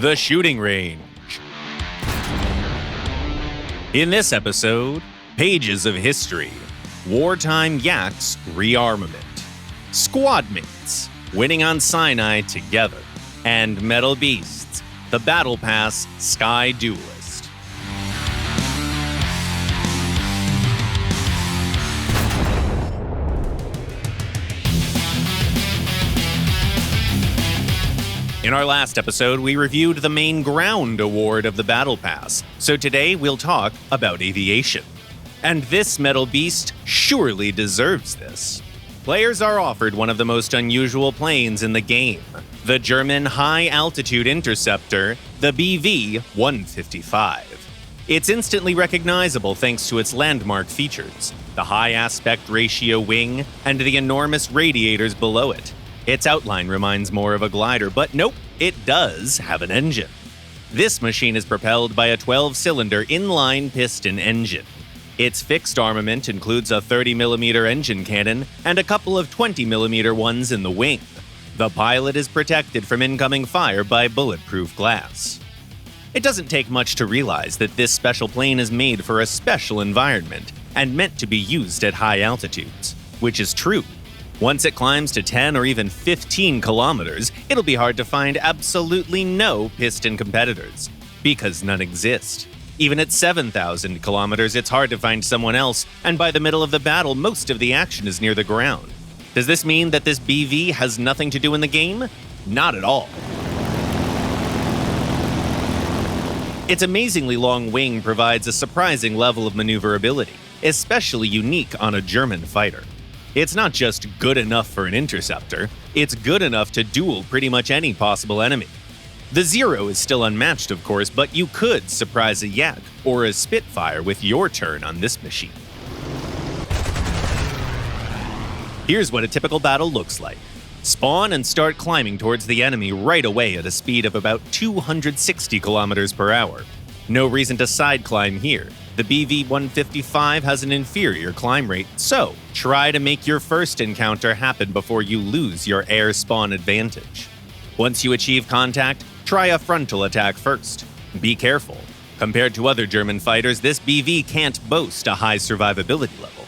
The shooting range. In this episode, pages of history, wartime Yaks rearmament, Squadmates winning on Sinai together, and Metal Beasts, the Battle Pass Sky Duelist. In our last episode, we reviewed the main ground award of the Battle Pass, so today we'll talk about aviation. And this Metal Beast surely deserves this. Players are offered one of the most unusual planes in the game, the German high-altitude interceptor, the BV-155. It's instantly recognizable thanks to its landmark features, the high aspect ratio wing, and the enormous radiators below it. Its outline reminds more of a glider, but nope, it does have an engine. This machine is propelled by a 12-cylinder inline piston engine. Its fixed armament includes a 30mm engine cannon and a couple of 20mm ones in the wing. The pilot is protected from incoming fire by bulletproof glass. It doesn't take much to realize that this special plane is made for a special environment and meant to be used at high altitudes, which is true. Once it climbs to 10 or even 15 kilometers, it'll be hard to find absolutely no piston competitors, because none exist. Even at 7,000 kilometers, it's hard to find someone else, and by the middle of the battle, most of the action is near the ground. Does this mean that this BV has nothing to do in the game? Not at all. Its amazingly long wing provides a surprising level of maneuverability, especially unique on a German fighter. It's not just good enough for an interceptor, it's good enough to duel pretty much any possible enemy. The Zero is still unmatched, of course, but you could surprise a Yak or a Spitfire with your turn on this machine. Here's what a typical battle looks like. Spawn and start climbing towards the enemy right away at a speed of about 260 kilometers per hour. No reason to side climb here. The BV-155 has an inferior climb rate, so try to make your first encounter happen before you lose your air spawn advantage. Once you achieve contact, try a frontal attack first. Be careful. Compared to other German fighters, this BV can't boast a high survivability level.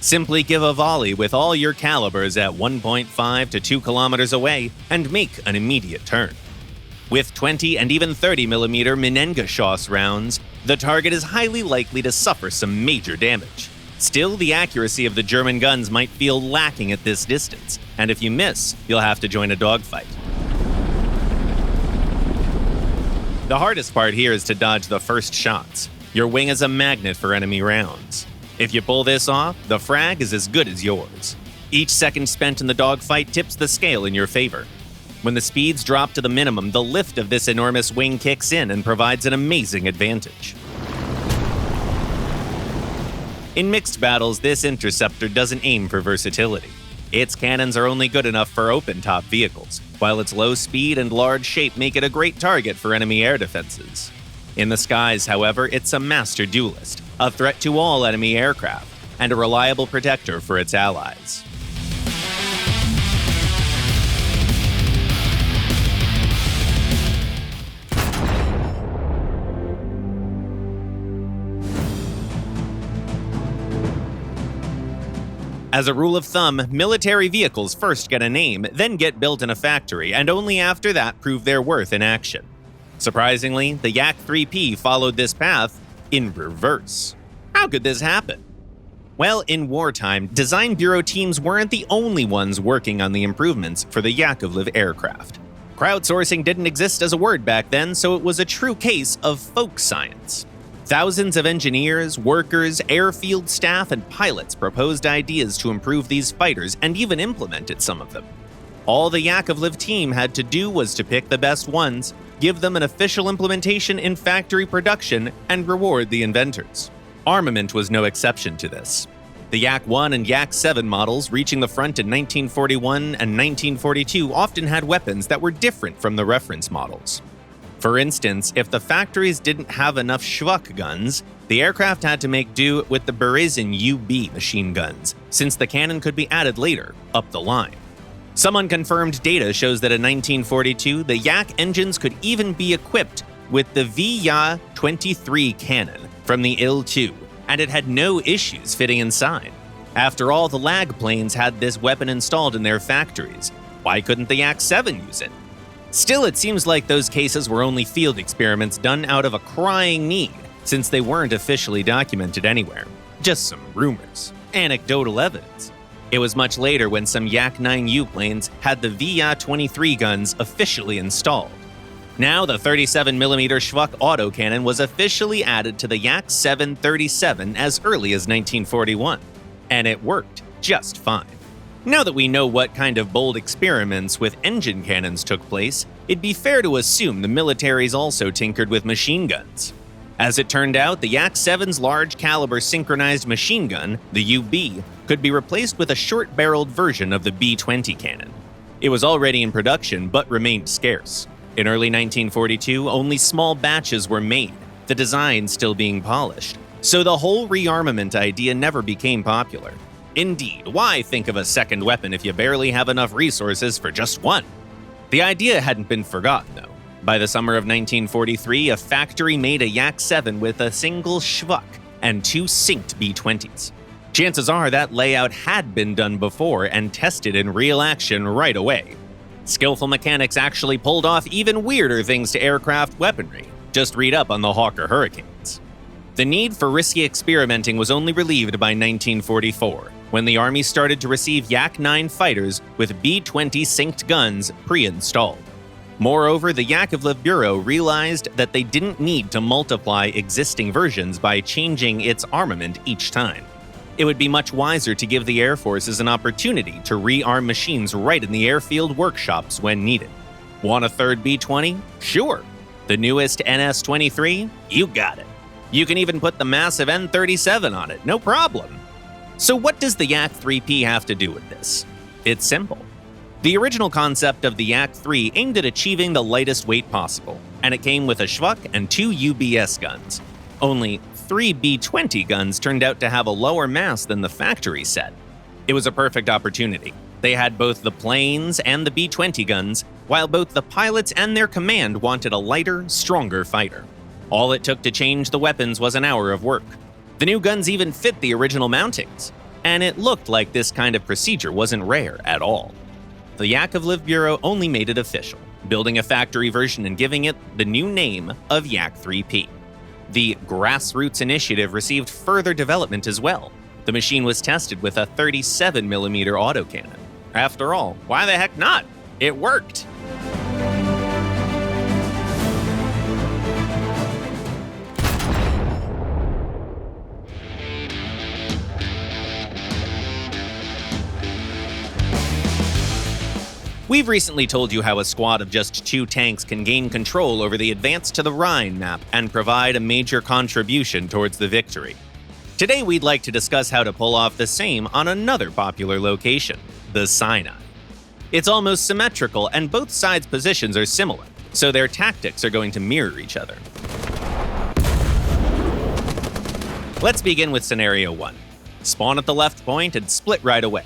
Simply give a volley with all your calibers at 1.5 to 2 kilometers away and make an immediate turn. With 20 and even 30mm Menengeschoss rounds, the target is highly likely to suffer some major damage. Still, the accuracy of the German guns might feel lacking at this distance, and if you miss, you'll have to join a dogfight. The hardest part here is to dodge the first shots. Your wing is a magnet for enemy rounds. If you pull this off, the frag is as good as yours. Each second spent in the dogfight tips the scale in your favor. When the speeds drop to the minimum, the lift of this enormous wing kicks in and provides an amazing advantage. In mixed battles, this interceptor doesn't aim for versatility. Its cannons are only good enough for open-top vehicles, while its low speed and large shape make it a great target for enemy air defenses. In the skies, however, it's a master duelist, a threat to all enemy aircraft, and a reliable protector for its allies. As a rule of thumb, military vehicles first get a name, then get built in a factory, and only after that prove their worth in action. Surprisingly, the Yak 3P followed this path in reverse. How could this happen? Well, in wartime, design bureau teams weren't the only ones working on the improvements for the Yakovlev aircraft. Crowdsourcing didn't exist as a word back then, so it was a true case of folk science. Thousands of engineers, workers, airfield staff, and pilots proposed ideas to improve these fighters and even implemented some of them. All the Yakovlev team had to do was to pick the best ones, give them an official implementation in factory production, and reward the inventors. Armament was no exception to this. The Yak 1 and Yak 7 models reaching the front in 1941 and 1942 often had weapons that were different from the reference models. For instance, if the factories didn't have enough Schwach guns, the aircraft had to make do with the Berezin UB machine guns, since the cannon could be added later, up the line. Some unconfirmed data shows that in 1942, the Yak engines could even be equipped with the VYA-23 cannon from the Il-2, and it had no issues fitting inside. After all, the Lag planes had this weapon installed in their factories. Why couldn't the Yak-7 use it? Still, it seems like those cases were only field experiments done out of a crying need, since they weren't officially documented anywhere. Just some rumors, anecdotal evidence. It was much later when some Yak-9U planes had the VYA-23 guns officially installed. Now, the 37mm Schwuck autocannon was officially added to the Yak-737 as early as 1941, and it worked just fine. Now that we know what kind of bold experiments with engine cannons took place, it'd be fair to assume the militaries also tinkered with machine guns. As it turned out, the Yak-7's large-caliber synchronized machine gun, the UB, could be replaced with a short-barreled version of the B-20 cannon. It was already in production, but remained scarce. In early 1942, only small batches were made, the design still being polished. So the whole rearmament idea never became popular. Indeed, why think of a second weapon if you barely have enough resources for just one? The idea hadn't been forgotten, though. By the summer of 1943, a factory made a Yak-7 with a single Schwuck and 2 synced B-20s. Chances are that layout had been done before and tested in real action right away. Skillful mechanics actually pulled off even weirder things to aircraft weaponry. Just read up on the Hawker Hurricanes. The need for risky experimenting was only relieved by 1944, when the Army started to receive Yak-9 fighters with B-20 synced guns pre-installed. Moreover, the Yakovlev Bureau realized that they didn't need to multiply existing versions by changing its armament each time. It would be much wiser to give the Air Forces an opportunity to rearm machines right in the airfield workshops when needed. Want a third B-20? Sure. The newest NS-23? You got it. You can even put the massive N-37 on it, no problem. So what does the Yak-3P have to do with this? It's simple. The original concept of the Yak-3 aimed at achieving the lightest weight possible, and it came with a Schwuck and 2 UBS guns. Only 3 B-20 guns turned out to have a lower mass than the factory set. It was a perfect opportunity. They had both the planes and the B-20 guns, while both the pilots and their command wanted a lighter, stronger fighter. All it took to change the weapons was an hour of work. The new guns even fit the original mountings, and it looked like this kind of procedure wasn't rare at all. The Yakovlev Bureau only made it official, building a factory version and giving it the new name of Yak-3P. The Grassroots Initiative received further development as well. The machine was tested with a 37mm autocannon. After all, why the heck not? It worked! We've recently told you how a squad of just 2 tanks can gain control over the Advance to the Rhine map and provide a major contribution towards the victory. Today we'd like to discuss how to pull off the same on another popular location, the Sinai. It's almost symmetrical and both sides' positions are similar, so their tactics are going to mirror each other. Let's begin with Scenario 1. Spawn at the left point and split right away.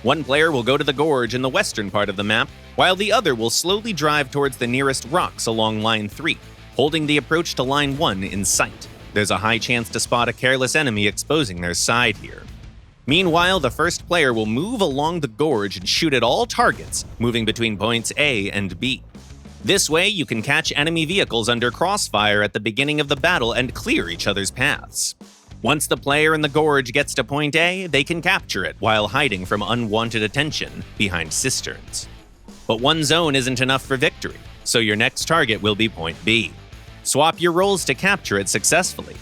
One player will go to the gorge in the western part of the map, while the other will slowly drive towards the nearest rocks along Line 3, holding the approach to Line 1 in sight. There's a high chance to spot a careless enemy exposing their side here. Meanwhile, the first player will move along the gorge and shoot at all targets, moving between points A and B. This way, you can catch enemy vehicles under crossfire at the beginning of the battle and clear each other's paths. Once the player in the gorge gets to point A, they can capture it while hiding from unwanted attention behind cisterns. But one zone isn't enough for victory, so your next target will be point B. Swap your roles to capture it successfully.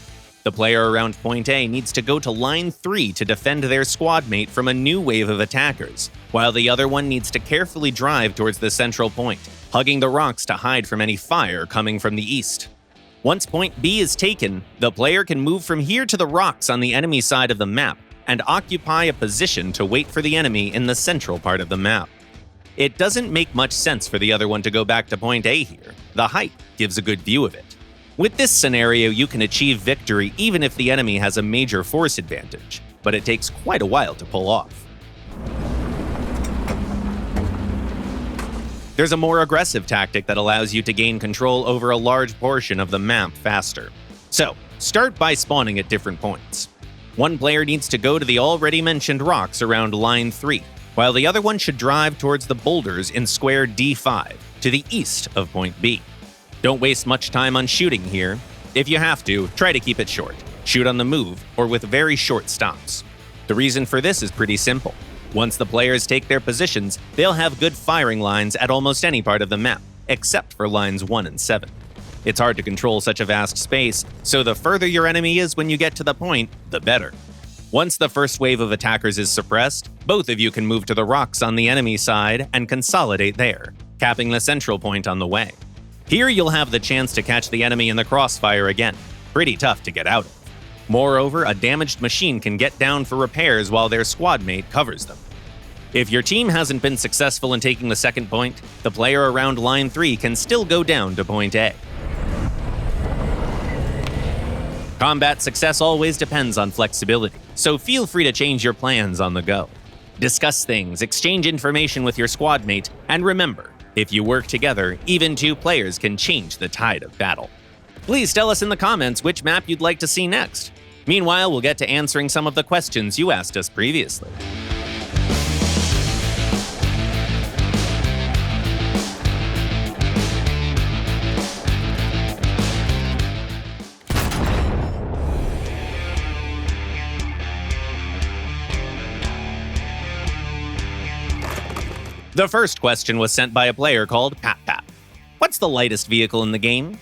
The player around point A needs to go to Line 3 to defend their squad mate from a new wave of attackers, while the other one needs to carefully drive towards the central point, hugging the rocks to hide from any fire coming from the east. Once point B is taken, the player can move from here to the rocks on the enemy side of the map and occupy a position to wait for the enemy in the central part of the map. It doesn't make much sense for the other one to go back to point A here. The height gives a good view of it. With this scenario, you can achieve victory even if the enemy has a major force advantage, but it takes quite a while to pull off. There's a more aggressive tactic that allows you to gain control over a large portion of the map faster. So, start by spawning at different points. One player needs to go to the already mentioned rocks around line 3, while the other one should drive towards the boulders in square D5, to the east of point B. Don't waste much time on shooting here. If you have to, try to keep it short. Shoot on the move, or with very short stops. The reason for this is pretty simple. Once the players take their positions, they'll have good firing lines at almost any part of the map, except for lines 1 and 7. It's hard to control such a vast space, so the further your enemy is when you get to the point, the better. Once the first wave of attackers is suppressed, both of you can move to the rocks on the enemy side and consolidate there, capping the central point on the way. Here you'll have the chance to catch the enemy in the crossfire again. Pretty tough to get out of. Moreover, a damaged machine can get down for repairs while their squad mate covers them. If your team hasn't been successful in taking the second point, the player around line 3 can still go down to point A. Combat success always depends on flexibility, so feel free to change your plans on the go. Discuss things, exchange information with your squad mate, and remember, if you work together, even 2 players can change the tide of battle. Please tell us in the comments which map you'd like to see next. Meanwhile, we'll get to answering some of the questions you asked us previously. The first question was sent by a player called PapPap. What's the lightest vehicle in the game?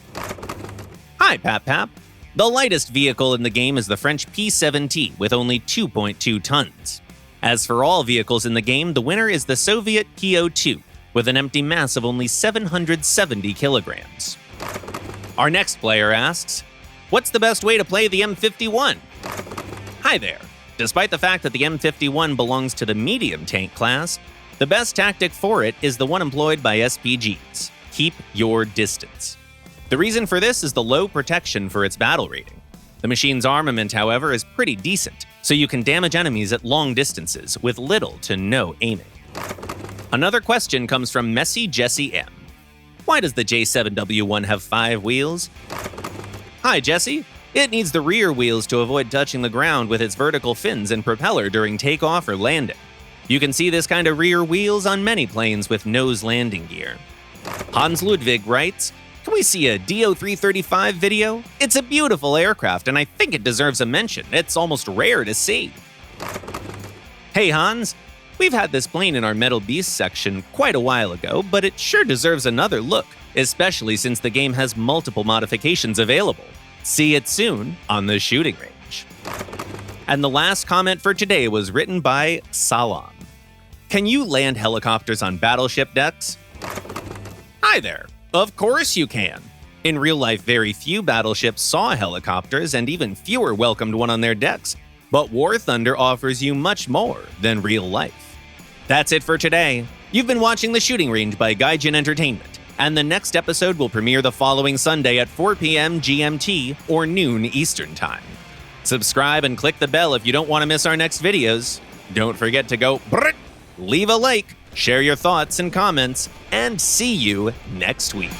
Hi, PapPap. The lightest vehicle in the game is the French P7T with only 2.2 tons. As for all vehicles in the game, the winner is the Soviet PO2 with an empty mass of only 770 kilograms. Our next player asks, what's the best way to play the M51? Hi there. Despite the fact that the M51 belongs to the medium tank class, the best tactic for it is the one employed by SPGs. Keep your distance. The reason for this is the low protection for its battle rating. The machine's armament, however, is pretty decent, so you can damage enemies at long distances with little to no aiming. Another question comes from Messy Jesse M. Why does the J7W1 have 5 wheels? Hi, Jesse. It needs the rear wheels to avoid touching the ground with its vertical fins and propeller during takeoff or landing. You can see this kind of rear wheels on many planes with nose landing gear. Hans Ludwig writes, can we see a DO-335 video? It's a beautiful aircraft and I think it deserves a mention. It's almost rare to see. Hey Hans, we've had this plane in our Metal Beast section quite a while ago, but it sure deserves another look, especially since the game has multiple modifications available. See it soon on the shooting range. And the last comment for today was written by Salam. Can you land helicopters on battleship decks? Hi there. Of course you can. In real life, very few battleships saw helicopters and even fewer welcomed one on their decks. But War Thunder offers you much more than real life. That's it for today. You've been watching The Shooting Range by Gaijin Entertainment, and the next episode will premiere the following Sunday at 4 p.m. GMT or noon Eastern Time. Subscribe and click the bell if you don't want to miss our next videos. Don't forget to go brrrt, leave a like, share your thoughts and comments, and see you next week.